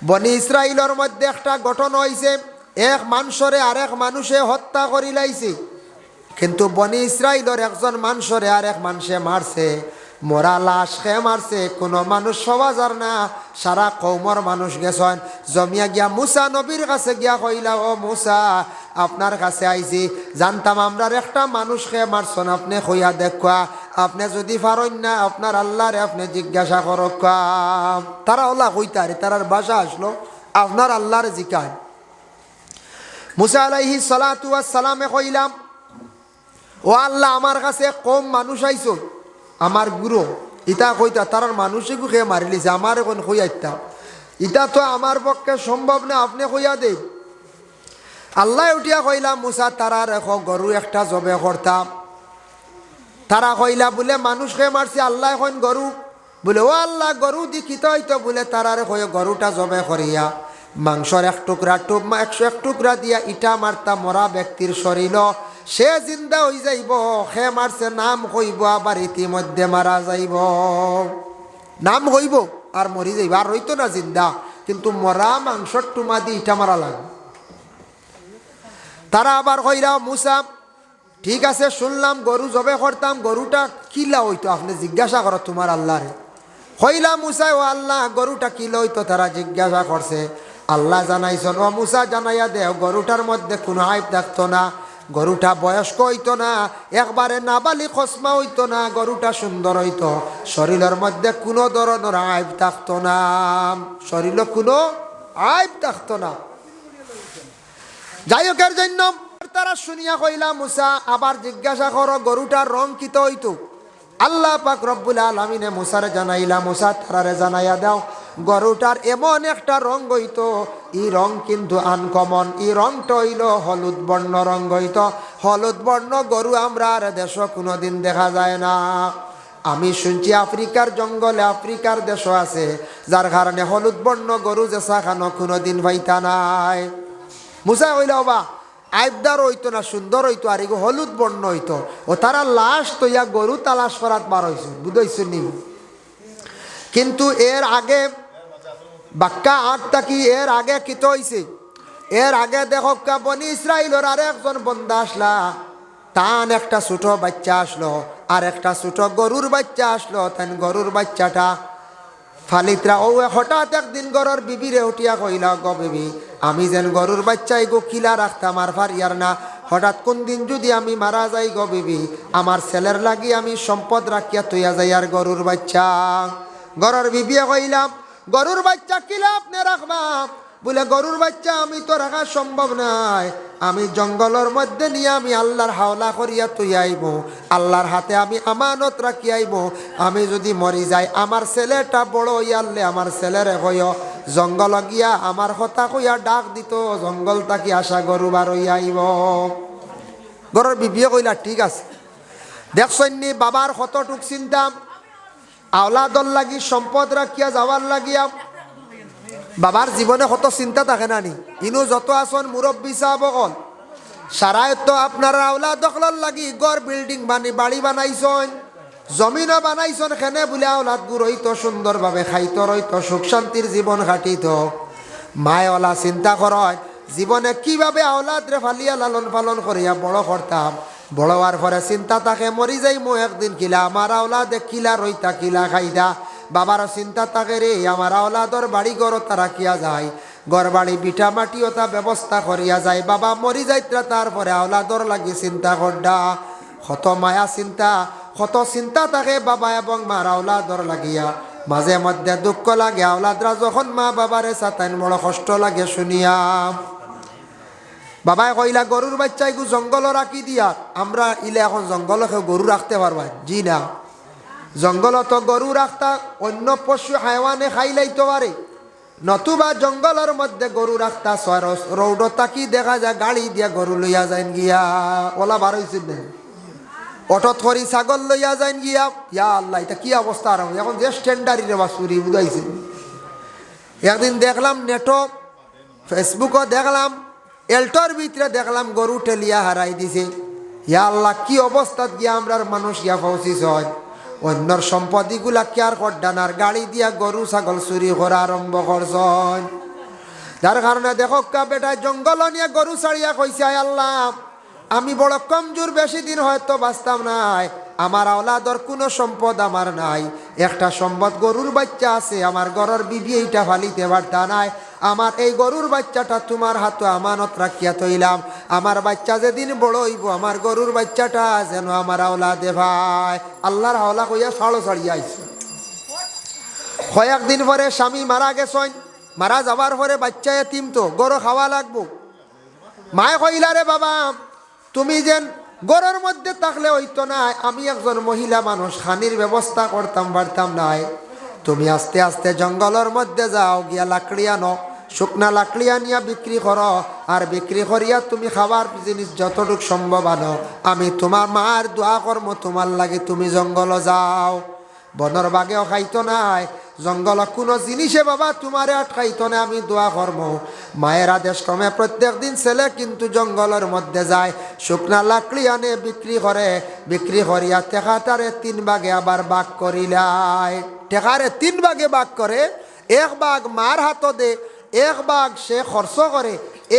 বনি ইসরাইলের মধ্যে একটা ঘটনা হয়েছে, এক মানুষরে আরেক মানুষে হত্যা করি লাইছে। কিন্তু বনি ইসরাইলের একজন মানুষরে আরেক মানুষে মারছে, মরা লাশ খেয়ে মারছে। কোনো মানুষ সবাজার না, সারা কৌমর মানুষ গেছেন জমিয়া গিয়া মুসা নবীর কাছে গিয়া কইলা, ও মুসা, আপনার কাছে আইছি, জানতাম আমরার একটা মানুষ খেয়ে মারছেন, আপনি কইয়া দেখা। আপনি যদি পারেন না আপনার আল্লাহরে আপনি জিজ্ঞাসা করো। তারা ওলা কইতারে, তারার বাসা আসলো আপনার আল্লাহরে জিজ্ঞাসা। মুসা আলাইহিস সালাতু ওয়াস সালামে কইলাম, ও আল্লাহ, আমার কাছে কম মানুষ আইছো, আমার গুরু ইটা কইতা তার মানুষে খেয়ে মারি লিছে, আমার এখন কইয়াইতা, ইটা তো আমার পক্ষে সম্ভব না, আপনি কইয়া দে। আল্লাহ উঠিয়া কইলাম, মুসা, তারা রেখো গরু একটা জবে করতাম। তারা কইলা বলে মানুষ খেয়ে মারছি, আল্লাহ এখন গরু। বলে, ও আল্লাহ, গরু দেখিতে হইতো। বলে তারারে কয়ে গরুটা জবে করিয়া মাংসর এক টুকরা 101 টুকরা দিয়া ইটা মারতা মরা ব্যক্তির শরীর, সে জিন্দা হয়ে যাইব। সে মারছে নাম কইব, আবার ইতিমধ্যে মারা যাইব, নাম কইব আর মরি যাইব, আর রইতো না জিন্দা, কিন্তু মরা মাংসর টুমা দিয়ে ইটা মারা লাগবে। তারা আবার কইরা, মুসা, ঠিক আছে শুনলাম গরু জবে করতাম, গরুটা কিলা হইতো আপনি জিজ্ঞাসা করো তোমার আল্লাহরে। কইলা মুসা, ও আল্লাহ, গরুটা কিলা হইতো তারা জিজ্ঞাসা করছে। আল্লাহ জানাইছেন, ও মুসা, জানাইয়া দেও গরুটার মধ্যে কোনো আইব থাকতো না, গরুটা বয়স্ক হইতো না, একবারে নাবালি খসমা হইতো না, গরুটা সুন্দর হইতো, শরীরের মধ্যে কোনো ধরনের আইব থাকতো না, শরীরে কোনো আইব থাকতো না। যাই হোকের জন্য তারা শুনিয়া কইলা, মুসা, আবার জিজ্ঞাসা করো গরুটার রং কিতো হইতো। আল্লাহ পাক রব্বুল আলামিনে মুসারে জানাইলা, মুসা, তারারে জানাইয়া দাও গরুটার এমন একটা রং হইতো, এই রং কিন্তু আনকমন, এই রংটা হইল হলুদ বর্ণ রং হইতো। হলুদ বর্ণ গরু আমরা আর দেশ কোনোদিন দেখা যায় না। আমি শুনছি আফ্রিকার জঙ্গলে, আফ্রিকার দেশ আছে, যার কারণে হলুদ বর্ণ গরু যে চাখানো কোনোদিন পাইতা নাই। মুসা হইল, বা আইবদার হইতো না, সুন্দর হইতো, আর এগো হলুদ বর্ণ হইতো। ও তারা লাশ তৈয়া গরু তালাশ করাত বার হয়েছে, বুঝাইছ নি? কিন্তু এর আগে বাক্কা আটটা কি, এর আগে কিত হইছে? এর আগে দেখো বনি ইসরাইলের আর একজন বন্দা আসলা, তান একটা ছোট বাচ্চা আসলো, আর একটা ছোট গরুর বাচ্চা আসলো। তান গরুর বাচ্চাটা ফালিত্রা ও হঠাৎ একদিন গরুর বিবিরে উঠিয়া কইলা, গো বিবি, আমি যেন গরুর বাচ্চা এগো কিলা রাখতাম আর ফারিয়ার না, হঠাৎ কোন দিন যদি আমি মারা যাই গো বিবি, আমার ছেলের লাগি আমি সম্পদ রাখিয়া তৈয়া যাই আর গরুর বাচ্চা। গরুর বিবিয়ে কইলাম, গরুর বাচ্চা কিলা আপনি রাখবা? বলে, গরুর বাচ্চা আমি তো রাখা সম্ভব নাই, আমি জঙ্গলের মধ্যে নিয়ে আমি আল্লাহর হাওলা করিয়া তুই আইব, আল্লাহর হাতে আমি আমানত রাখি আইব। আমি যদি মরি যাই, আমার ছেলেটা বড় হইয়ালে আমার ছেলেরে কইও জঙ্গল গিয়া আমার কথা কইয়া ডাক দিত, জঙ্গল তাকি আসা গরু বার হইয়া আইব। গরুর বিবিয়ে কইলা, ঠিক আছে। দেখছন্নি বাবার কতটুক চিন্তা, আওলাদর লাগি সম্পদ রাখিয়া যাওয়ার লাগিয়া বাবার জীবনে কত চিন্তা থাকে না নি? ইনু যত আসন মুরব্বী সাহাবগণ সারায় তো আপনারা আওলাদ দখলার লাগি গড় বিল্ডিং বাড়ি বানাইছন, জমিনও বানাইছন, খেনে বলে আওলাদ গুর হইতো, সুন্দরভাবে খাইতো রইতো, সুখ শান্তির জীবন কাটিত। মায়ওয়ালা চিন্তা করয় জীবনে কিভাবে আওলাদ রে ফালিয়া লালন পালন করিয়া বড় করতাম। বড় হওয়ার পরে চিন্তা তাকে মরি যাই মো একদিন, কিলা আমার আওলাদে কিলা রইতা কিলা খাইদা। বাবারও চিন্তা থাকে রে, আমার আওলাদর বাড়ি ঘর তারা কিয়া যায়, ঘর বাড়ি বিটা মাটিও তা ব্যবস্থা করিয়া যায়। বাবা মরি যাইত্রা, তারপরে আওলাদর লাগি চিন্তা করডা, কত মায়া চিন্তা, কত চিন্তা থাকে বাবা এবং মার আওলাদর লাগিয়া। মাঝে মধ্যে দুঃখ লাগে, আওলাদরা যখন মা বাবারে চাতাইন বড় কষ্ট লাগে শুনিয়া। বাবাই কইলা, গরুর বাচ্চা এগু জঙ্গল রাখি দিয়া, আমরা ইলে এখন জঙ্গলকে গরু রাখতে পারবা? জি না, জঙ্গল তো গরু রাখতা অন্য পশু হাইওয়ানে খাইলাইতে পারে, নতুবা জঙ্গলের মধ্যে গরু রাখতা রৌড তাকি দেখা যায় গাড়ি দিয়া গরু লইয়া যাইন গিয়া, ওলা বার হয়েছিল না, অটত করি ছাগল লইয়া যাইন গিয়া। ইয়া আল্লাহ, এটা কি অবস্থা! আর এখন যে স্ট্যান্ডার্ডি রে বাসুরি বুঝাইছে। একদিন দেখলাম নেটো ফেসবুকও দেখলাম, এল্টোর ভিতরে দেখলাম গরু ঠেলিয়া হারাই দিছে। ইয়া আল্লাহ, কি অবস্থাত গিয়া আমরার মানুষ গিয়া পৌঁছিস। অন্যর সম্পত্তিগুলা কেয়ার করডানার গাড়ি দিয়া গরু ছাগল চুরি করা আরম্ভ করছেন। যার কারণে দেখো কা বেটা জঙ্গল নিয়ে গরু ছাড়িয়া কইছে আয় আল্লাহ আমি বড় কমজোর, বেশি দিন হয়তো বাঁচতাম নাই, আমার আওলাদর কোনো সম্পদ আমার নাই, একটা সম্পদ গরুর বাচ্চা আছে, আমার ঘরের বিবি এইটা ফালিতে পারতা নাই, আমার এই গরুর বাচ্চাটা তোমার হাতে আমানত রাখিয়া তৈলাম, আমার বাচ্চা যেদিন বড় হইব আমার গরুর বাচ্চাটা যেন আমার আওলাদে ভাই। আল্লাহর হাওলা কইয়া ছাড়ো ছাড়িয়া আইছে। কয়েকদিন পরে স্বামী মারা গেছেন, মারা যাবার পরে বাচ্চা এতিম, তো গরু খাওয়া লাগবো। মায়ে কইলা রে বাবা তুমি যেন গরুর মধ্যে থাকলে হইতো না, আমি একজন মহিলা মানুষ, খানির ব্যবস্থা করতাম পারতাম নাই, তুমি আস্তে আস্তে জঙ্গলের মধ্যে যাও, গিয়া লাকড়ি আনো, শুকনা লাকড়ি আনিয়া বিক্রি করো, আর বিক্রি করিয়া তুমি খাবার জিনিস যতটুক সম্ভব আনো, আমি তোমার মার দোয়া কর্ম তোমার লাগে, তুমি জঙ্গল যাও। বনর বাগেও খাইতো নাই, জঙ্গল কোনো জিনিসে বাবা তোমারে আটকাইতো না, আমি দোয়া কর্ম। মায়ের আদেশ ক্রমে প্রত্যেক দিন ছেলে কিন্তু জঙ্গলের মধ্যে যায়, শুকনা লাকড়ি আনে বিক্রি করে, বিক্রি করিয়া টেকাটারে 3 ভাগে আবার ভাগ করিলায়, টেকারে 3 ভাগে ভাগ করে, 1 ভাগ মার হাত দে, 1 ভাগ সে খরচ করে,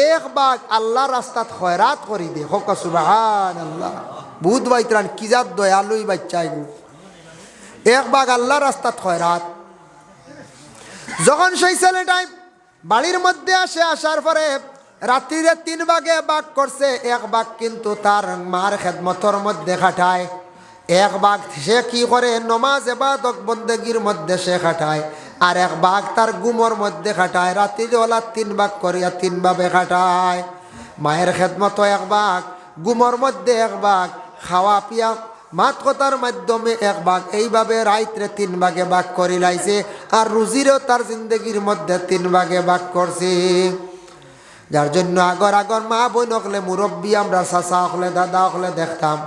1 ভাগ আল্লাহ রাস্তাত খয়রাত করি দে। হোক সুবহানাল্লাহ। বুধ বাইত্রান কি জাত দয়ালুই বাচ্চাই, 1 ভাগ আল্লাহ রাস্তাত খয়রাত। যখন সেই ছেলেটাই বাড়ির মধ্যে আসে, আসার পরে রাত্রিরে 3 ভাগে ভাগ করছে, 1 ভাগ কিন্তু তার মার খেদমতর মধ্যে খাটায়, 1 ভাগ সে কি করে নমাজ ইবাদত বন্দেগীর মধ্যে সে খাটায়, আর 1 ভাগ তার গুমর মধ্যে খাটায়, রাত্রিবেলা 3 ভাগ করিয়া 3 ভাবে খাটায়। মায়ের খেদমত 1 ভাগ, গুমর মধ্যে 1 ভাগ, খাওয়া পিয়া মাত কথার মাধ্যমে 1 ভাগ, এইভাবে রাইত্রে 3 ভাগে ভাগ করি লাইছে, আর রুজিরও তার জিন্দগির মধ্যে 3 ভাগে ভাগ করছে। যার জন্য আগর আগর মা বোন হকলে মুরব্বী আমরা চাচা হকলে দাদা হকলে দেখতাম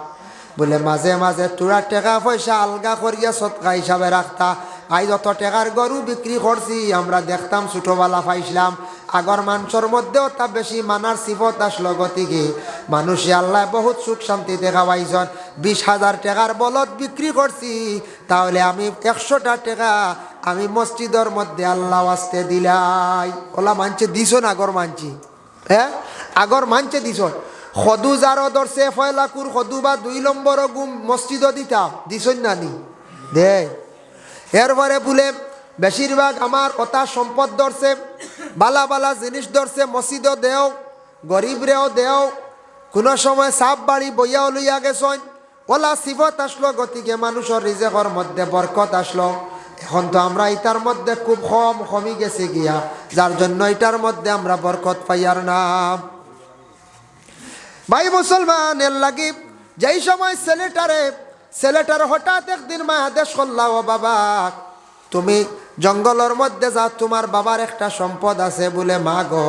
বলে মাঝে মাঝে তোরা টাকা পয়সা আলগা করিয়া সৎকা হিসাবে রাখতা। আই যত টাকার গরু বিক্রি করছি আমরা দেখতাম ছোটবেলা পাইছিলাম, আগর মানুষের মধ্যেও তা বেশি মানার সিফত আসলো, গতিকে মানুষে আল্লাহ বহুত সুখ শান্তি দেখা পাইছেন। 20,000 টাকার বলদ বিক্রি করছি, তাহলে আমি 100টা টাকা আমি মসজিদের মধ্যে আল্লাহ আসতে দিলাই। ওলা মানছে দিছ না আগর মানছি, হ্যাঁ আগর মানছে দিছ। সদু যারও ধরছে 1 লাখুর সদু বা 2 নম্বরও গুম মসজিদও দিতাম, দিছন না নি দে। এরপরে বলে বেশিরভাগ আমার কথা সম্পদ ধরছে, বালা বালা জিনিস ধরছে, মসজিদও দেও, গরিবরেও দেও, কোনো সময় সাপ বাড়ি বইয়াও লইয়া গেছন, ওলা সিফত আসলো, গতিকে মানুষের রিজেকর মধ্যে বরকত আসলো। এখন তো আমরা এটার মধ্যে খুব কমই গেছে গিয়া, যার জন্য এটার মধ্যে আমরা বরকত পাইয়ার না। ভাই মুসলমান এর লাগি যেই সময় ছেলেটার হঠাৎ একদিন মা আদেশ করলা, ও বাবা তুমি জঙ্গলের মধ্যে যা, তোমার বাবার একটা সম্পদ আছে। বলে মা গো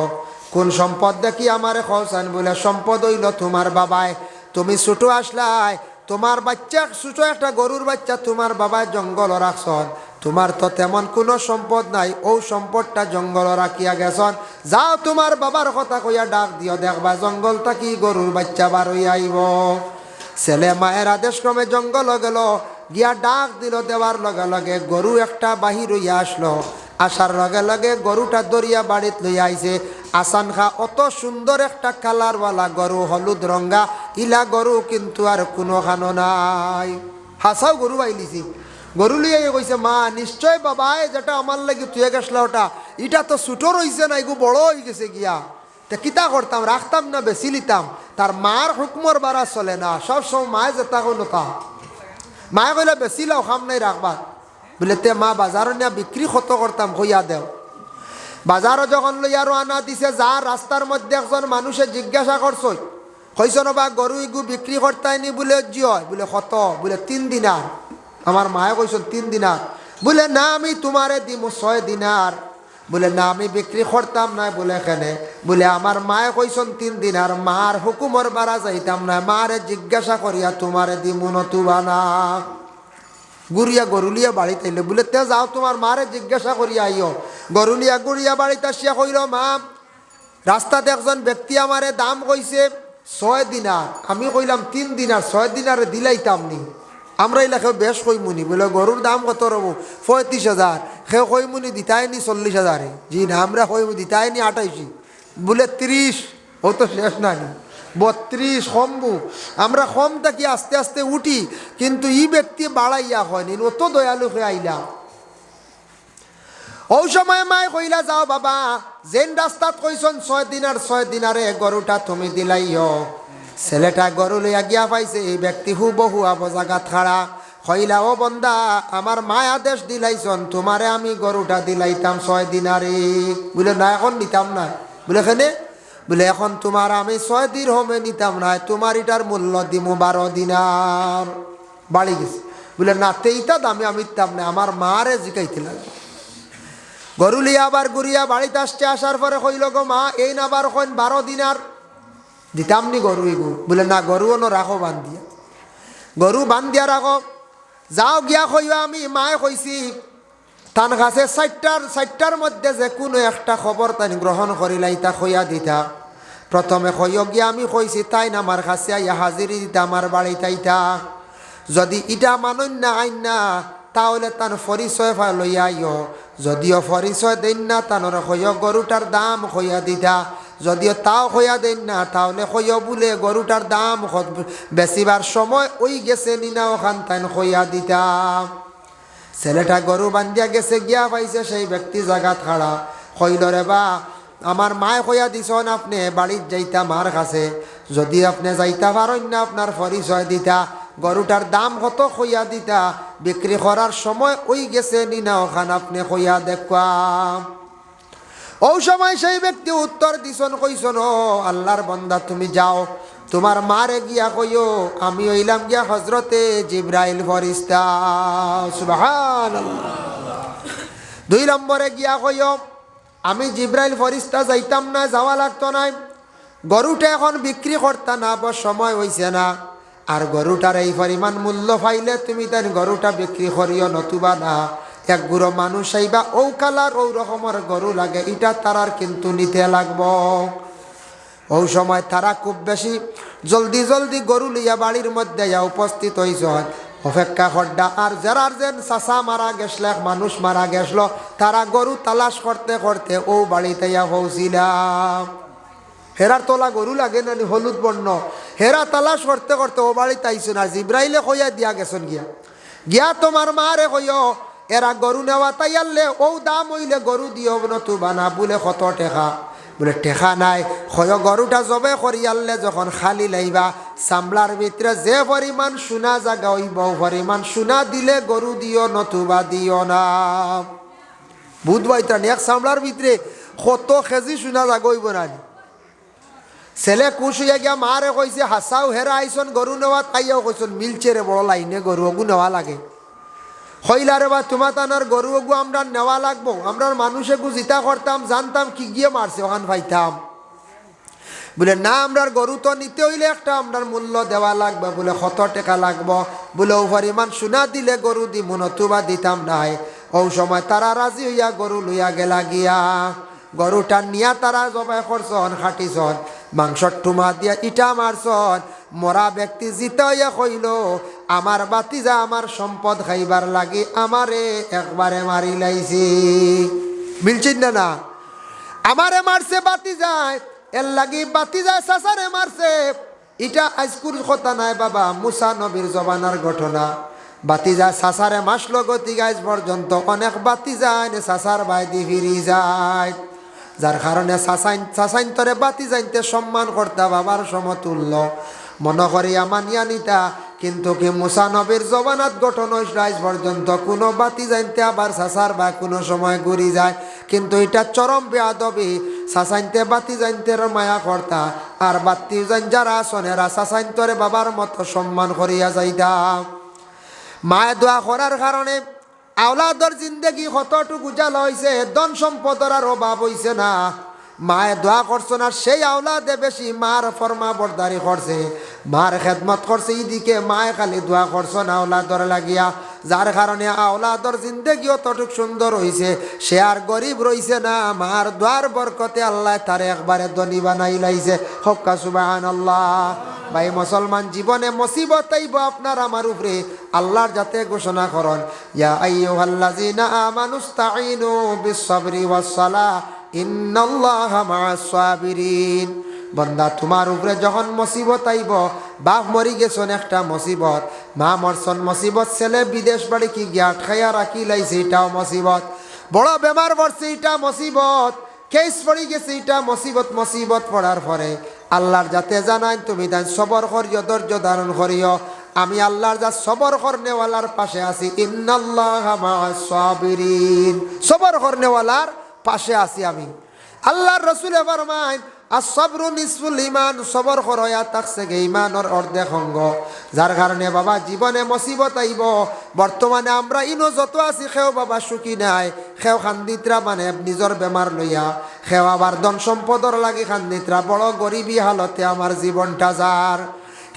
কোন সম্পদ দেখি আমারে খোঁচান। বলে সম্পদ হইল তোমার বাবায়, তুমি ছোট আসলাই, তোমার বাচ্চা ছোট একটা গরুর বাচ্চা তোমার বাবা জঙ্গল রাখছন, তোমার তো তেমন কোনো সম্পদ নাই, ও সম্পদটা জঙ্গল রাখিয়া গেছন, যাও তোমার বাবার কথা কইয়া ডাক দিও, দেখবা জঙ্গলটা কি গরুর বাচ্চা বার হইয়া আইব। ছেলে মায়ের আদেশ ক্রমে জঙ্গল গেল, গিয়া ডাক দিল, দেওয়ার লগে লগে গরু একটা বাহির হইয়া আসলো, আসার লগে লগে গরুটা দরিয়া বাড়িত লইয়া আইছে। আসান খা অত সুন্দর একটা কালারওয়ালা গরু, হলুদ রঙ্গা, ইলা গরু কিন্তু আর কোনো খানো নাই। হাসাও গরু আইলিছি, গরু লিয়ে কইছে মা নিশ্চয় বাবাই যেটা আমার লাগে তুই গেছলা ওটা, এটা তো ছোট রইছে না, এগু বড় হয়ে গেছে গিয়া, তা কিতা করতাম, রাখতাম না বেশি লিতাম। তার মার হুকুমর বাড়া চলে না, সব সময় মায়ে যেতা কোনো তা মায়ে কইলে বেশি লাও খাম নাই রাখবা। বলে তে মা বাজার নিয়ে বিক্রি কত করতাম কইয়া দেও। বাজারও যখন লইয়া আনা দিছে, যা রাস্তার মধ্যে একজন মানুষে জিজ্ঞাসা করছ কইস বা গরু ইগু বিক্রি করতাইনি। বলে জি হয়। বলে কত? বলে 3 দিনার। আমার মায়ে কইস 3 দিনার। বলে না আমি তোমারে দিমু 6 দিনার। বলে না আমি বিক্রি করতাম না। বলে এখানে বলে আমার মায়ে কইসন 3 দিনার, মার হুকুমর বাড়া যাইতাম না, মারে জিজ্ঞাসা করিয়া তোমারে দিমু নতুবা না। গুড়িয়া গরুলিয়া বাড়িতে আইলে বলে তে যাও তোমার মারে জিজ্ঞাসা করিয়া আইও। গরুলিয়া গুড়িয়া বাড়িতে আসিয়া কইল মা রাস্তাতে একজন ব্যক্তি আমারে দাম কইছে 6 দিনার। আমি কইলাম 3 দিনার, 6 দিনারে দিলাইতাম নি। আমরা এলাকায় বেশ কইমুনি বলে গরুর দাম কত রব 35,000, সেও কইমুনি দিতায়নি 40,000, জি না আমরা কইমু দিতায়নি 28, বলে 30, ও তো শেষ নানি 32 কমবু। আমরা কম থাকি আস্তে আস্তে উঠি, কিন্তু ই ব্যক্তি বাড়াইয়া হয়নি, অত দয়ালু হয়ে আইলাম। ও সময় মায় কইলা যাও বাবা, যেন রাস্তাত কইছন 6 দিন আর 6 দিনারে গরুটা তুমি দিলাইও। ছেলেটা গরু লইয়া গিয়া পাইছে, এই ব্যক্তি হুবহু আবো জাগাত খাড়া। কইলা ও বন্দা, আমার মায় আদেশ দিলাইছন তোমারে আমি গরুটা দিলাইতাম 6 দিনারে। বলে না এখন নিতাম না। বলে কেনে? বলে এখন তোমার আমি 6 দিরহমে নিতাম না, তোমার এটার মূল্য দিমু 12 দিনার। বাড়ি গেছে। বলে না তেইটা দামে আমি দিতাম না, আমার মারে জিকাইতে লাগবে। গরু লিয়া আবার ঘুরিয়া বাড়িতে আসছে, আসার পরে কইল গো মা, এই না আবার কইন 12 দিনার দিতাম নি গরু এগু। বলে না গরু অন্য রাখো বান্ধিয়া, গরু বান্ধিয়া রাখো। যাও গিয়া কইয়া আমি মায়ে কইছি তান কাছে 60টার মধ্যে যে কোনো একটা খবর তাই গ্রহণ করিলাই তা কইয়া দিতা। প্রথমে কইও গিয়া আমি কইছি তাই না আমার কাছে আইয়া হাজিরি দিতা আমার বাড়িতে আইতা। যদি ইটা মানন না আইন না, তাহলে তার পরিচয় লইয়া আইও। যদিও পরিচয় দেন না, তানোর কইও গরুটার দাম কইয়া দিতা। যদিও তাও কইয়া দেন না, তাহলে কইও বলে গরুটার দাম বেচিবার সময় ওই গেছে নিনা ওখান তাইন কইয়া দিতা। ছেলেটা গরু বান্ধিয়া গেছে, গিয়া পাইছে সেই ব্যক্তি জাগাত খাড়া। কইল রে বা, আমার মায় কইয়া দিছন আপনি বাড়ির যাইতা মার কাছে, যদি আপনি যাইতা পারেন না আপনার পরিচয় দিতা, গরুটার দাম কত কইয়া দিতা, বিক্রি করার সময় ওই গেছে নিনা ওখান আপনি কইয়া দেখবা। ও সময় সেই ব্যক্তি উত্তর দিছন, কইছন ও আল্লাহর বান্দা তুমি যাও, তোমার মারে গিয়া কইও আমি হইলাম গিয়া হজরতে জিব্রাইল ফরিস্তা। সুবহানাল্লাহ। 2 নম্বরে গিয়া কইও আমি জিব্রাইল ফরিস্তা যাইতাম না, যাওয়া লাগতো না, গরুটা এখন বিক্রি করতা না, সময় হইছে না। আর গরুটার এই পরিমাণ মূল্য পাইলে তুমি তাই গরুটা বিক্রি করিও, নতুবা না এক গুঁড়ো মানুষ আইবা ও কালার ও রকমের গরু লাগে, এটা তারার কিন্তু নিতে লাগব। ওই সময় তারা খুব বেশি জলদি জলদি গরু লইয়া বাড়ির মধ্যে উপস্থিত হইছ। অপেক্ষা করডা আর যারার যেন চাষা মারা গেছিল, এক মানুষ মারা গেছিল, তারা গরু তালাশ করতে করতে ও বাড়িতে পৌঁছিলাম। হেরার তোলা গরু লাগে না হলুদ বর্ণ, হেরা তালাশ করতে করতে ও বাড়িতে আইসুন। আর জিব্রাইলে কইয়া দিয়া গেছেন গিয়া গিয়া তোমার মারে কইও এরা গরু নেওয়া তাই আনলে ও দাম হইলে গরু দিও নতুবা না। বলে কত টেকা? বলে টেকা নাই। হয় গরুটা জবে করি আনলে যখন খালি লাইবা, চামড়ার ভিতরে যে পরিমাণ সোনা জাগা হইব পরিমাণ সোনা দিলে গরু দিও, নতুবা দিও না। বুধবাইতানি এক চামড়ার ভিতরে কত কেজি সোনা জাগা হইব না। ছেলে কুশ হইয়া গিয়া মারে কইছে হাসাও হেরা আইসন গরু নেওয়া, তাইয়াও কইসন মিলছে রে বড় লাইনে গরু ওগু নেওয়া লাগে। হইলা রে বা তোমার তানার গরু ওগু আমরা নেওয়া লাগবো, আমরা মানুষে গু জিতা করতাম জানতাম কি গিয়ে মারছে ওখান পাইতাম। বলে না আমরার গরু তো নিতে হইলে একটা আমরার মূল্য দেওয়া লাগবে। বলে কত টাকা লাগবো? বলে ও পরিমাণ সোনা দিলে গরু দিব, নতুবা দিতাম নাই। ও সময় তারা রাজি হইয়া গরু লইয়া গেলা গিয়া গরুটা নিয়া তারা জবাই করছন, খাটিছন, মাংসর টুমা দিয়া ইটা মারছন। মরা ব্যক্তি জিতা হইয়া কইল আমার বাতিজা আমার সম্পদ খাইবার লাগি আমারে একবারে মারি লাইছি। মিলছেন না? না আমারে মারছে বাতিজায়, এর লাগি বাতিজায় চাচারে মারছে। এটা আজকুর কথা নাই বাবা, মুসা নবীর জবানার ঘটনা। বাতিজা চাচারে মাসলো গতি গাইজ পর্যন্ত অনেক বাতিজায় চাচার বাইদি ফিরি যায়, যার কারণে চাচাইন তরে বাতি যাইতে সম্মান করতা বাবার সমতুল্য মনে করি মানিয়া নিতা। কিন্তু কি মুসা নবীর জবানাত গঠন হইস পর্যন্ত কোনো বাতি যাইতে আবার চাচার বা কোনো সময় ঘুরি যায়, কিন্তু এটা চরম বেয়াদবি। চাচাইনতে বাতি যাইতে মায়া করতা, আর বাতি যাইন যারা আসনেরা চাচাইন তরে বাবার মতো সম্মান করিয়া যাইতা। মায়ে দোয়া করার কারণে আওলাদর জিন্দেগি কতটুকু উজাল হয়েছে, ধন সম্পদের আর অভাব হয়েছে না। মায়ে দোয়া করছো না, সেই আওলাদে বেশি মার ফরমা বরদারি করছে, মার খেদমত করছে। এইদিকে মায়ে খালি দোয়া করছো না আওলাদর লাগিয়া, যার কারণে আওলাদর জিন্দেগি অতটুক সুন্দর হয়েছে। সে আর গরিব রইছে না, মার দোয়ার বরকতে আল্লাহ তারে একবারে ধনী বানাই লাইছে। হক্কা সুবহানাল্লাহ। ভাই মুসলমান জীবনে মুসিবত আইব আপনার আমার উপরে আল্লাহর যাতে ঘোষণা করেন ইয়া আইয়ুহাল্লাযিনা আমানুস্তাঈনু বিস-সাবরি ওয়াস-সালাহ ইন্নাল্লাহা মা'আস সাবিরিন। বন্দা তোমার উপরে যখন মুসিবত আইব, বাপ মরি গেছন একটা মুসিবত, মা মরছন মুসিবত, ছেলে বিদেশ বাড়ি কি গিয়া খাইয়া রাখি লাইছে এটাও মুসিবত, বড় বেমার পড়ছে এটা মুসিবত, কেস পড়ি গেছে এটা মুসিবত। মুসিবত পড়ার পরে আল্লাহর যাতে জানাই তুমি তাই সবর করিও, ধৈর্য ধারণ করিও, আমি আল্লাহর যা সবর করনেওয়ালার পাশে আছি। ইন্নাল্লাহা মা'আস সাবিরিন, সবর করনেওয়ালার পাশে আছি আমি। আল্লাহর রাসূলে ফরমায় as-sabru nisful iman, সবর করয়া থাকছে গে ইমানের অর্ধেক অঙ্গ। যার কারণে বাবা জীবনে মুসিবত আইব। বর্তমানে আমরা ইনো যত আছি খেও বাবা সুখী নাই, খেও খান্দিতরা মানে নিজের বেমার লইয়া, খেও আবার ধন সম্পদর লাগি খান্দিতরা, বড় গরিবী হালতে আমার জীবনটা যার।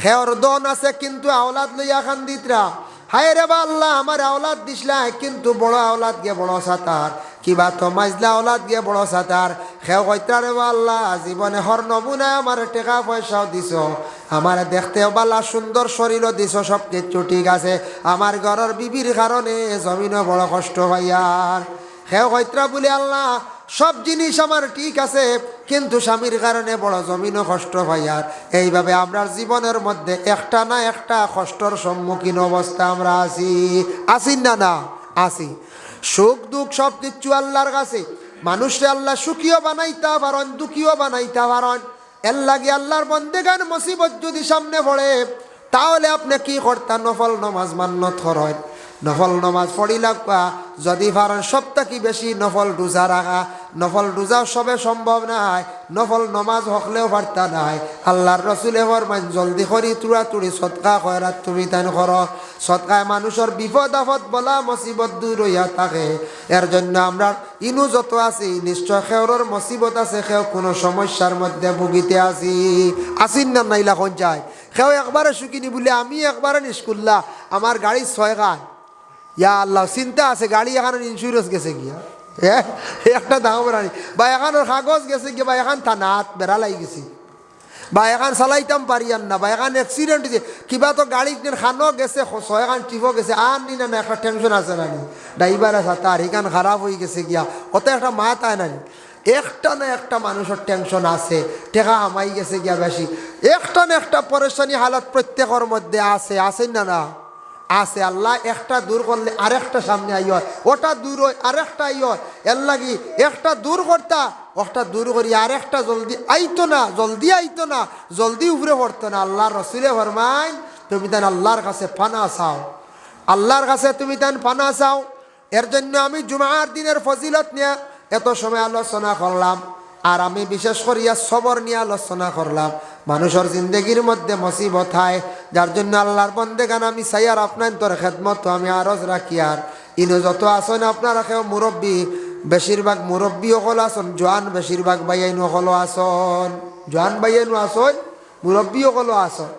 খেওর ধন আছে কিন্তু আওলাদ লইয়া খান্দিতরা, হায় রে বা আল্লাহ আমার আওলাদ দিসলা কিন্তু বড় আওলাদ গিয়ে বড় সাতার, কিবা তো মাইজলা আওলাদ গিয়ে বড় সাতার। খেও কইতা রে বা আল্লাহ জীবনে হর নমুনায় আমার টাকা পয়সাও দিছ, আমার দেখতেও বালা সুন্দর শরীরও দিছ, সব কিছু ঠিক আছে, আমার ঘরের বিবির কারণে জমিনও বড় কষ্ট হইয়ার। খেও কইতা বলে আল্লাহ সব জিনিস আমার ঠিক আছে কিন্তু স্বামীর কারণে বড় জমিনও কষ্ট হইয়ার। এইভাবে আমরা জীবনের মধ্যে একটা না একটা কষ্টর সম্মুখীন অবস্থা আমরা আছি, আসি না না আসি। সুখ দুঃখ সব কিছু আল্লাহর কাছে। মানুষকে আল্লাহ সুখীও বানাইতে পারেন, দুঃখীও বানাইতে পারেন। এর লাগে আল্লাহর বন্দেগান মুসিবত যদি সামনে পড়ে তাহলে আপনি কি করতেন? নফল নমাজ মান্যত করেন, নফল নমাজ পড়িলা যদি পারেন সপ্তাহ কি বেশি নফল রোজা রাখা। নফল রোজাও সবে সম্ভব নাই, নফল নমাজ হকলেও পারতা নাই। আল্লাহর রসুলে ফরমান জলদি করি তুড়াতুড়ি সৎকা খয়রাত তুমি তাই কর। সৎকায় মানুষের বিপদ আপদ বলা মুসিবত দূর হইয়া থাকে। এর জন্য আমরা ইনু যত আছি নিশ্চয় খেওরের মুসিবত আছে, খেও কোনো সমস্যার মধ্যে ভুগিতে আছি, আসিন না নাইলা কোন যায়। খেও একবারে শুকিনি বলে আমি একবারে নিষ্কুল্লা আমার গাড়ি 6 গান, ইয়া আল্লাহ চিন্তা আছে, গাড়ি এখন ইন্স্যুরেন্স গেছে গিয়া একটা দাম বেড়ানি, বা এখানোর কাগজ গেছে গিয়া, বা এখন থানাত বেড়া লাগি গেছি, বা এখন চালাইতাম পারিয়ান না, বা এখন অ্যাক্সিডেন্ট হয়েছে, কিবা তো গাড়ি খানো গেছে 6 গান টিপও গেছে, আর নি না একটা টেনশন আছে নানি, ড্রাইভার আছে তার এখান খারাপ হয়ে গেছে গিয়া, অত একটা মাত আয় নানি। একটা না একটা মানুষের টেনশন আছে, টেকা হামাই গেছে গিয়া বেশি, একটা না একটা পরেশানি হালত প্রত্যেকের মধ্যে আছে, আসেন না না আছে। আল্লাহ একটা দূর করলে আরেকটা সামনে আই হয়, ওটা দূর হয় আরেকটা আই হয়। এর লাগি একটা দূর করতা, ওটা দূর করি আরেকটা জলদি আইতো না, জলদি আইতো না, জলদি উপরে পড়তো না। আল্লাহর রসুলে ফরমাইন তুমি তান আল্লাহর কাছে পানা চাও, আল্লাহর কাছে তুমি তান পানা চাও। এর জন্য আমি জুমার দিনের ফজিলত নিয়ে এত সময় আলোচনা করলাম, আর আমি বিশেষ করিয়া সবর নিয়ে আলোচনা করলাম। মানুষের জিন্দগির মধ্যে মুসিবত হয়, যার জন্য আল্লাহর বন্দেগান আমি চাই আর আপনার তোর খেদমত আমি আরজ রাখি। আর ইনো যত আসন আপনারা কেউ মুরব্বী, বেশিরভাগ মুরব্বী সকল আসন, জোয়ান বেশিরভাগ বাইয়াইন সকল আসন, জোয়ান বাইয়াইনও আসন, মুরব্বী সকল আসন।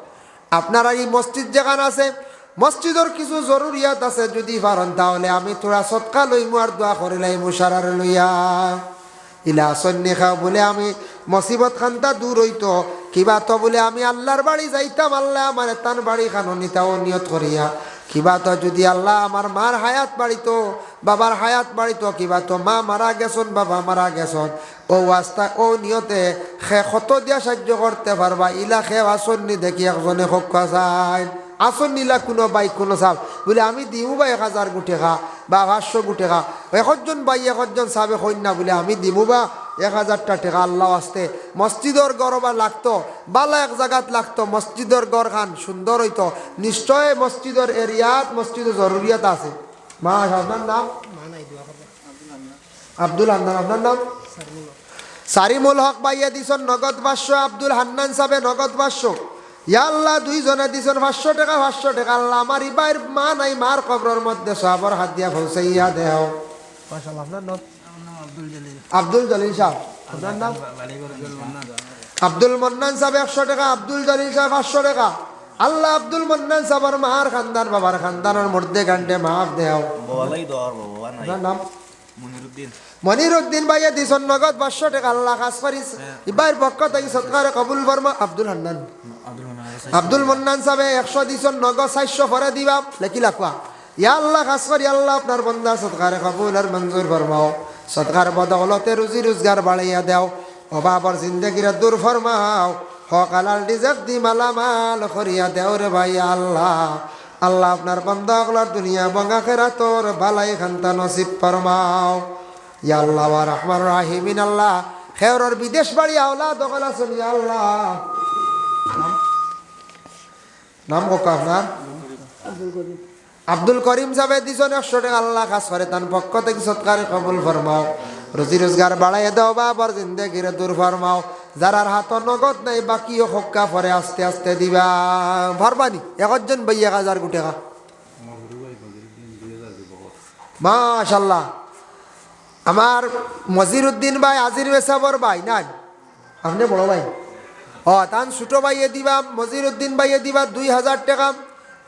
আপনারা এই মসজিদ যেখান আছে, মসজিদের কিছু জরুরিয়াত আছে, যদি পারেন তাহলে আমি তোরা সৎকা লইমু আর দোয়া করিলাই মুশারার লইয়া ইলা সন্নি খাও বলে আমি মুসিবত খান্তা দূর হইতো, কিবা তো বলে আমি আল্লাহর বাড়ি যাইতাম, আল্লাহ আমার তান বাড়ি খানো নিতাও নিয়ত করিয়া, কিবা তো যদি আল্লাহ আমার মার হায়াত বাড়িতো, বাবার হায়াত বাড়িতো, কিবা তো মা মারা গেছন, বাবা মারা গেছন, ও আস্তা ও নিয়তে খে কত দিয়া সাহায্য করতে পারবা, ইলা খে আসন্নি দেখি একজনে হকা চাই আসন নিলা কোনো বাই কোনো চাপ বলে আমি দিমু বা 1000 টাকা বা 500 টাকা, একজন বাই একজন চাবে কন্যা বলে আমি দিমু বা 1000 টাকা আল্লাহ আসতে। মসজিদর গড় বা লাগতো, বালা এক জায়গাত লাগতো, মসজিদর গড় খান সুন্দর হইতো। নিশ্চয় মসজিদর এরিয়াত মসজিদের জরুরিয়াত আছে। মা আপনার নাম? আব্দুল হান্নান। আপনার নাম? সারিমুল হক বাইয়া দিছন নগদ 500, আব্দুল হান্নান সাহেব নগদ 500। ইয়া আল্লাহ দুইজনে দিছেন 500 টাকা 500 টাকা। আল্লাহ আমার ইবাইর মা নাই, মার কবরের মধ্যে সবর হাত দিয়া পৌঁছাইয়া দেও। মাশাআল্লাহ। আপনার নাম? আব্দুল জলিল সাহেব। আপনার নাম? আব্দুল মন্নান সাহেব 100 টাকা, আব্দুল জলিল সাহেব 500 টাকা। আল্লাহ আব্দুল মন্নান সাহেবের মার খানদান বাবার খানদানের মধ্যে গান্ডে মাফ দেও। আপনার নাম? মনিরুদ্দিন ভাইয়া দিছন নগদ 500 টাকা। আল্লাহ খাস করিস ইবাইর পক্ষ থেকে সৎকারে কবুল ফরমা। আব্দুল হান্নান। আব্দুল মন্নান সাহেব 100 দিছন নগদ 400 পরে দিবা লেখি লাখবা ইয়া আল্লাহ খাস করে আল্লাহ আপনার বান্দা সদকার কবুল আর মঞ্জুর ফরমাও সদকার বদৌলতে রুজি রোজগার বাড়াইয়া দাও অভাবর জিন্দেগির দূর ফরমাও হক হালাল রিজক দি মালামাল করিয়া দেও রে ভাই আল্লাহ আল্লাহ আপনার বান্দা গুলার দুনিয়া এবং আখিরাতর বালাই খান্তা নসিব ফরমাও ইয়া আল্লাহ ওয়া রাহমান রাহিমিন আল্লাহ খেয়রর বিদেশ বাড়ি আওলাদ দখল আছেন ইয়া আল্লাহ নাম কোকা আপনার আব্দুল করিম সাহেব দিছন 100 টাকা আল্লাহ খাস করে তার পক্ষ থেকে সৎকার কবুল ফরমাও রুজি রোজগার বাড়াইয়া দাও বাবার জিন্দেগির দূর ফরমাও যারার হাত নগদ নাই বাকিও হক্কা পরে আস্তে আস্তে দিবা ভরবানি একজন ভাই 1000 কোটি টাকা মাশাআল্লাহ আমার মজিরউদ্দিন ভাই আজির মেসাবর ভাই নাই আপনি বড় ভাই তান ছোট ভাইয়ে দিবা মজিরউদ্দিন ভাইয়ে দিবা 2000 টাকা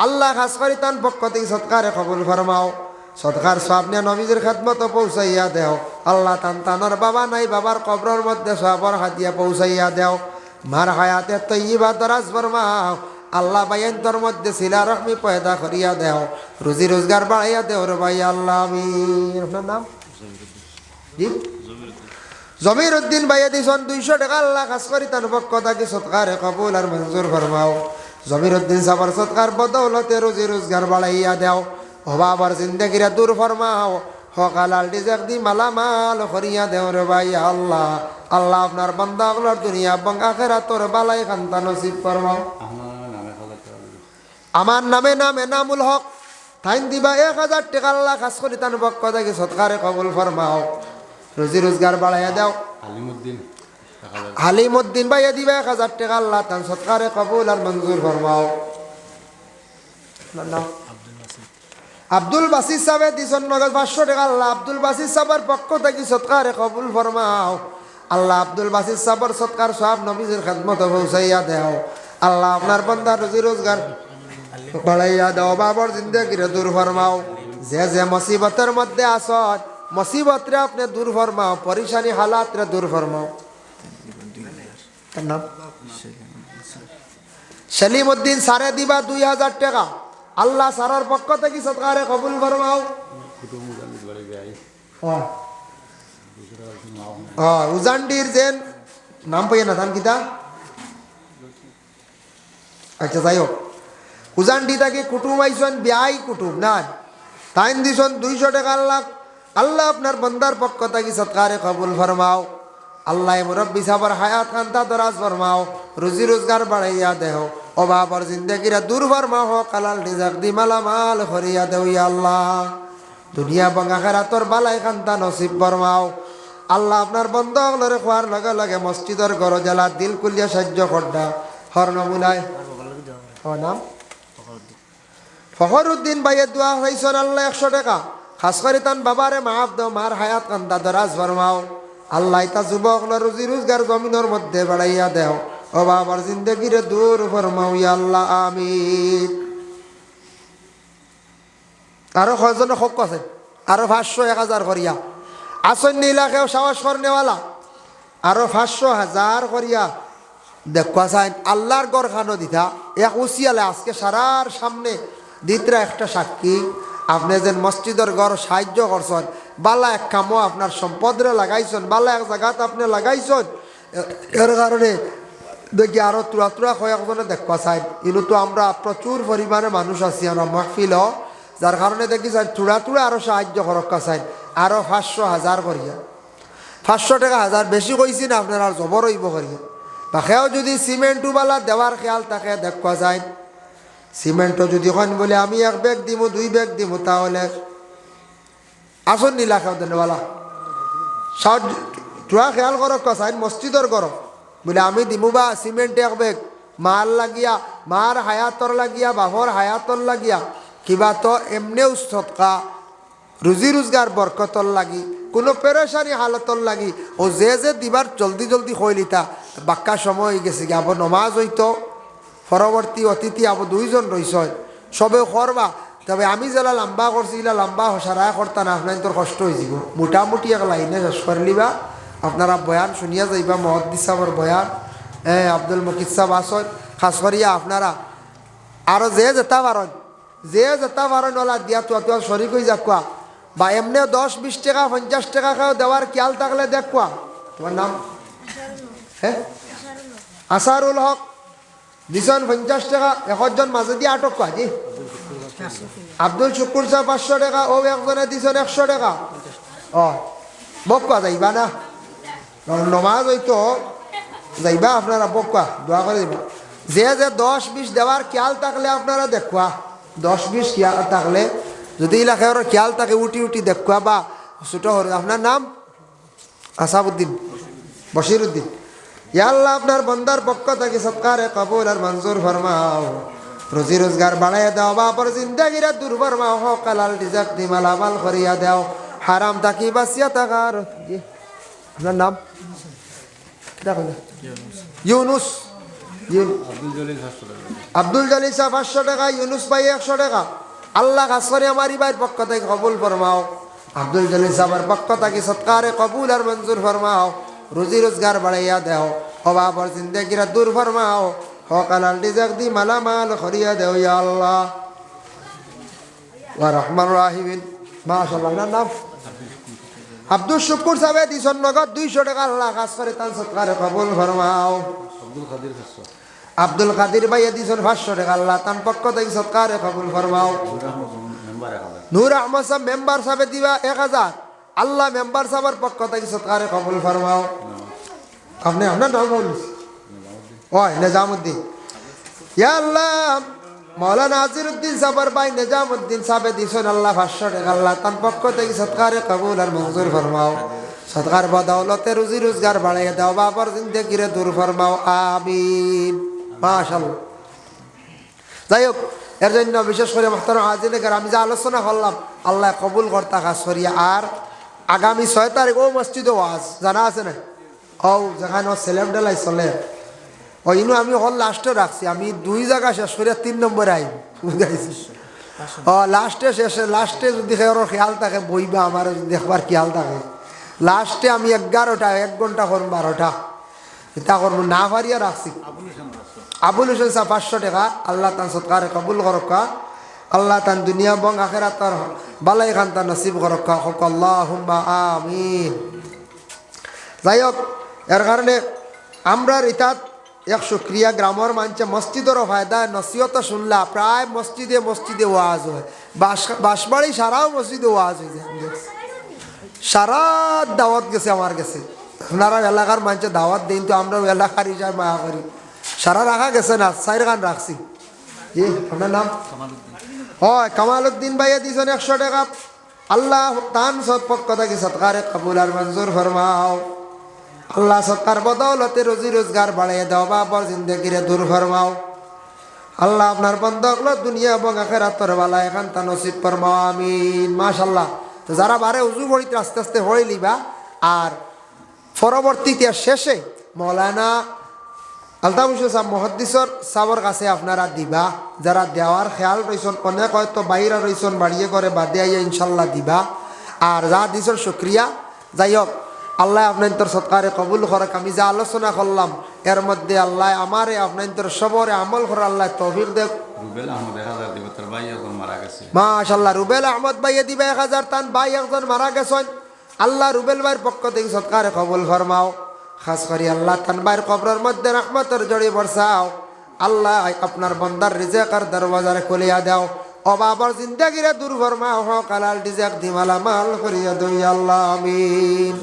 আল্লাহ খাস করে তান পক্ষ থেকে সৎকারে কবুল ফরমাও সৎকার সামনে নবীজির খেদমত পৌঁছাইয়া দেও আল্লাহ তান তানোর বাবা নাই বাবার কবরের মধ্যে সবার হাতিয়া পৌঁছাইয়া দেও মার হায়াতে তৈবা দরাজ ফরমাও আল্লাহ বাইন্তর মধ্যে সিলা রহমি পয়দা করিয়া দেও রুজি রোজগার বাড়াইয়া দেও রে ভাই আল্লাহ আমিন আপনার নাম জি জমির উদ্দিন ভাইয়া দিছন 200 টাকা আল্লাহ খাস করি তার পক্ষ থেকে সৎকারে কবুল আর মঞ্জুর ফরমাও জমির উদ্দিন সাবার সৎকার বদৌলতে রুজি রোজগার বাড়াইয়া দেও অভাবর জিন্দেগিরা দূর ফরমাও হক হালাল রিজক দি মালামাল করিয়া দেও রে ভাই আল্লাহ আল্লাহ আপনার বান্দাগুলোর দুনিয়া এবং আখিরাতর বালাই খান্তা নসিব ফরমাও আমার নামে নাম এনামুল হক তাইন দিবা 1000 টাকা আল্লাহ খাস করি তার পক্ষ থেকে সৎকারে কবুল ফরমাও রুজি রোজগার বাড়াইয়া দাও হালিমউদ্দিন ভাইয়া দিবা 1000 টাকা আল্লাহ তার সৎকারে কবুল আর মঞ্জুর ফরমাও আব্দুল বাসির সাহেব দিছন নগদ 500 টাকা আল্লাহ আব্দুল বাসির সাহেবের পক্ষ থেকে সৎকারে কবুল ফরমাও আল্লাহ আব্দুল বাসির সাহেবের সৎকার সব নবীজির খেদমত পৌঁছাইয়া দেও আল্লাহ আপনার বান্দা রুজি রোজগার বাড়াইয়া দাও বাবার জিন্দেগির দূর ফরমাও যে যে মুসিবতের মধ্যে আসত মুসিবতরে আপনি দূর ফরমাও পরেশানি হালাতরে দূর ফরমাও নাম সেলিমউদ্দিন সারে দিবা 2000 টাকা আল্লাহ সারার পক্ষ থেকে সৎকারে কবুল ফরমাও উজান্ডির যেন নাম পাইয়া না ধান কিতা আচ্ছা যাই হোক উজান্ডি তাকে কুটুম আইসন বিয়াই কুটুম না তাইন দিছন 200 টাকা আল্লাহ আল্লাহ আপনার বন্দার পক্ষ থেকে সৎকারে কবুল ফরমাও আল্লাহ মুরব্বী সাহাবার হায়াত খান্তা দরাজ ফরমাও রুজি রোজগার বাড়াইয়া দেহ অভাবর জিন্দেগিরা দূর ফরমাও হক হালাল রিজক দি মালামাল করিয়া দেও ইয়া আল্লাহ দুনিয়া এবং আখিরাতর বালাই খান্তা নসিব ফরমাও আল্লাহ আপনার বন্দাগুলোরে খোয়ার লগে লগে মসজিদের গড় জেলার দিল কুলিয়া সাহায্য করডা হর নমুনায় নাম ফখরউদ্দিন ভাইয়ের দোয়া হয়েছেন আল্লাহ 100 টাকা খাস করে তান বাবারে মাফ দাও মার হায়াত কান্দা দরাজ ফরমাও আল্লাহ তা যুবক রুজি রোজগার জমিনের মধ্যে বাড়াইয়া দেও ও বাবার জিন্দেগিরে দূর ফরমাও ইয়া আল্লাহ আমিন আরো কয়জন হক আছে আরো 500 1000 করিয়া আসন নীলাকেও সাহস করনেওয়ালা আরো 500 1000 করিয়া দেখা চাই আল্লাহর গড় খানো দিতা এক উসিয়ালে আজকে সারার সামনে দিতরা একটা সাক্ষী আপনি যে মসজিদের ঘর সাহায্য করছেন বালা এক কামও আপনার সম্পদরে লাগাইছেন বালা এক জায়গাত আপনি লাগাইছেন এর কারণে দেখি আরো তুরা তুরা কয়েকজনে দেখবা চাই কিন্তু তো আমরা প্রচুর পরিমাণে মানুষ আছি আমরা মাহফিল যার কারণে দেখি চাই তুরা তুরা আরো সাহায্য করক্কা চাই আরো 500 1000 করিয়া 500 টাকা 1000 বেশি কইছি না আপনার আর জবর হইব করিয়া বাকেও যদি সিমেন্টওয়ালা দেওয়ার খেয়াল থাকে দেখবা যায় সিমেন্টও যদি হয় বলে আমি 1 ব্যাগ দিব 2 ব্যাগ দিব তাহলে আসন নীলা খেও দেনওয়ালা সব তোরা খেয়াল করো কসাইন মসজিদর করো বলে আমি দিমু বা সিমেন্ট 1 ব্যাগ মাল লাগিয়া মার হায়াতর লাগিয়া বাহর হায়াতর লাগিয়া কিবা তো এমনিও সৎকা রুজি রোজগার বরকতর লাগি কোনো পেরেশানি হালতর লাগি ও যে দিবার জলদি জলদি হইলিতা বাক্কা সময় হয়ে গেছে আবার নমাজ হইতো পরবর্তী অতিথি আবার 2 জন রইছ সবে করবা তবে আমি যেলা লম্বা করছি এলা লম্বা সারা করতা না আপনার তোর কষ্ট হয়ে যাব মোটামুটি এক লাইনে শেষ করে লিবা আপনারা বয়ান শুনিয়া যাইবা মহদ্দিস সাহেবের বয়ান আব্দুল মকিদ সাহেব আসন খাস করিয়া আপনারা আরো যে যেতা পারেন ওলা দিয়া তো শরিক হয়ে যাকুয়া বা এমনি 10-20 টাকা 50 টাকা খাও দেওয়ার খেয়াল থাকলে দেখুয়া। তোমার নাম? হ্যাঁ, আসারুল হক দিছন 50 টাকা, একজন মাঝে দিয়ে আটক কোয়া জি। আব্দুল শুকুর সাহেব 500 টাকা, ও একজনে দিছন 100 টাকা। ও বকুয়া যাইবা না, নমাজ হইতো যাইবা আপনারা, বকুয়া দোয়া করে দিবা। যে 10-20 দেওয়ার খেয়াল থাকলে আপনারা দেখুয়া, 10-20 খেয়াল থাকলে যদি এলাকায় ওর খেয়াল থাকে উঠি দেখুয়া বা ছোট হরে। আপনার নাম? আসাবউদ্দিন, বশিরউদ্দিন। ইয়া আল্লাহ, আপনার বন্দার পক্ষ থেকে সৎকারে কবুল আর মঞ্জুর ফরমাও, রুজি রোজগার বাড়াইয়া দাও, বাপর জিন্দেগিরে দূর ফরমাও, হক হালাল রিজক দি মালামাল করিয়া দাও, হারাম থাকি বাঁচিয়া থাকার। আপনার নাম? ইউনুস, আব্দুল জলিল সাহেব 500 টাকা, ইউনুস ভাই 100 টাকা। আল্লাহ খাস করে আমার ভাইয়ের পক্ষ থেকে কবুল ফরমাও, আব্দুল জলিল সাহেবের পক্ষ থেকে সৎকারে কবুল আর মঞ্জুর ফরমাও, রুজি রোজগার বাড়াইয়া দেও, অভাবর জিন্দেগিরা দূর ফরমাও, হক হালাল রিজক দি মালামাল করিয়া দেও ইয়া আল্লাহ ওয়া রহমান রাহিমিন। মাশাআল্লাহ। আপনার নাম? আব্দুল শুকুর সাহেব দিছন নগদ 200 টাকা। আল্লাহ খাস করে তার সৎকারে কবুল ফরমাও। আব্দুল কাদির ভাই দিছন 500 টাকা। আল্লাহ তার পক্ষ থেকে সৎকারে কবুল ফরমাও। নূর আহমদ সাহেব মেম্বার সাহেব দিবা 1000। আল্লাহ মেম্বার সাহেবের পক্ষ থেকে সৎকারে কবুল ফরমাও। আপনি আপনার নাম বলুন? ওই নিজামুদ্দিন। ইয়া আল্লাহ, মৌলানা নাজিরউদ্দিন সাহেবের ভাই নিজামুদ্দিন সাহেব দিছন আল্লাহ 500 টাকা। আল্লাহ তার পক্ষ থেকে সৎকারে কবুল আর মঞ্জুর ফরমাও, সৎকার বদৌলতে রুজি রোজগার বাড়াইয়া দাও, বাপর জিন্দেগিরে দূর ফরমাও, আমিন। মাশাআল্লাহ। যাই হোক, এর জন্য বিশেষ করে মুহতারাম হাজিরিন, আমি যে আলোচনা করলাম আল্লাহ কবুল কর্তা খাস করিয়া। আর আগামী 6 তারিখ ও মসজিদে ওয়াজ জানা আছে না? ও যেখানে সেলেম ডেলাই চলে, ওইনু আমি হল লাস্টে রাখছি। আমি 2 জায়গা শেষ করিয়া 3 নম্বরে আই বুঝাইছি। লাস্টে শেষে, লাস্টে যদি খেয়াল থাকে বইবা, আমার দেখবার খেয়াল থাকে, লাস্টে আমি 11টা 1 ঘন্টা করব, 12টা এটা করবো না পারিয়া রাখছি। আবুল হোসেন সাহেব 500 টাকা। আল্লাহ তান সৎকারে কবুল করক্কা, আল্লাহ তান দুনিয়া বং আখিরাতর বালাই খান তার নসিব করক্কা, হোক আল্লাহুম্মা আমিন। যাই হোক, এর কারণে আমরা ইতাত এক শুক্রিয়া, গ্রামের মানুষে মসজিদেরও ফায়দা, নসিহত শুনলা প্রায় মসজিদে মসজিদে ওয়াজ হয়, বাঁশবাড়ি সারাও মসজিদে ওয়াজ হয়ে যায়। সারা দাওয়াত গেছে আমার গেছে। আপনারা এলাকার মানুষের দাওয়াত দিন, তো আমরা এলাকার হিসাবে মায়া করি। সারা রাখা গেছে না, 4 গান রাখছি। জি, আপনার নাম? হয় কামালউদ্দিন ভাইয়া দিয়েছেন 100 টাকা। আল্লাহ তান পক্ষ থেকে সৎকারে কবুল আর মঞ্জুর ফরমাও, আল্লাহ সৎকার বদৌলতে রুজি রোজগার বাড়াইয়া দাও, বাপর জিন্দেগিরে দূর ফরমাও। আল্লাহ আপনার বন্ধকল দুনিয়া এবং আখিরাতের বালা এখান তা নসিব ফরমাও, আমিন। মাশাআল্লাহ। তো যারা বারে উজু পড়িতে আস্তে আস্তে হয়ে লিবা, আর পরবর্তীতে শেষে মৌলানা আলতাফ হোসেন সাহেব মুহাদ্দিসর সাবর কাছে আপনারা দিবা। যারা দেওয়ার খেয়াল রয়েছেন, অনেক হয়তো বাইরা রয়েছেন, বাড়িয়ে করে বাদে আইয়া ইনশাল্লাহ দিবা। আর যা দিছর শুক্রিয়া। যাই হোক, আল্লাহ আপনার সৎকারে কবুল করক। আমি যা আলোচনা করলাম এর মধ্যে আল্লাহ আমারে আপনার সবরে আমল করে আল্লাহ তৌফিক দেব। মাশাআল্লাহ। রুবেল আহমদ ভাইয়া দিবা 1000, তান ভাই একজন মারা গেছেন। আল্লাহ রুবেল ভাইয়ের পক্ষ থেকে সৎকারে কবুল ফরমাও। খাস করি আল্লাহ তান ভাইয়ের কবরের মধ্যে রহমতের জড়ি বর্ষাও। আল্লাহ আপনার বন্দার রিজেকের দরওয়াজারে খুলিয়া দাও, অভাবর জিন্দেগিরে দূর ফরমাও, হক হালাল রিজেক দি মালামাল করিয়া দাও ইয়া আল্লাহ, আমিন।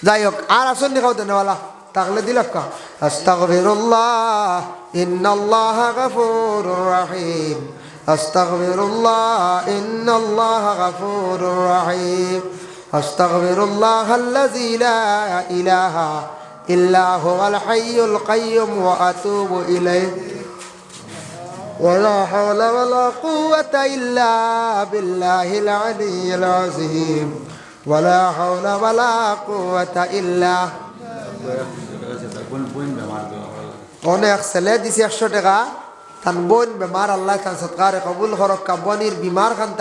যাই হোক, আর আসন দেখাও দেনওয়ালা তাহলে দিলক্কা। আস্তাগফিরুল্লাহ ইন্নাল্লাহা গফুরুর রহিম, আস্তাগফিরুল্লাহ ইন্নাল্লাহা গফুরুর রহিম, আস্তাগফিরুল্লাহাল্লাযী লা ইলাহা ইল্লা হুয়াল হাইয়ুল কাইয়্যুম ওয়া আতুবু ইলাইহি ওয়া লা হাওলা ওয়া লা কুওয়াতা ইল্লা বিল্লাহিল আলিয়্যিল আযীম ওয়া লা হাওলা ওয়া লা কুওয়াতা ইল্লা। অনেক ছেলে দিছে 100 টাকা, তান বোন বেমার, আল্লাহ তান সৎকারে কবুল করক। বনির বিমার খান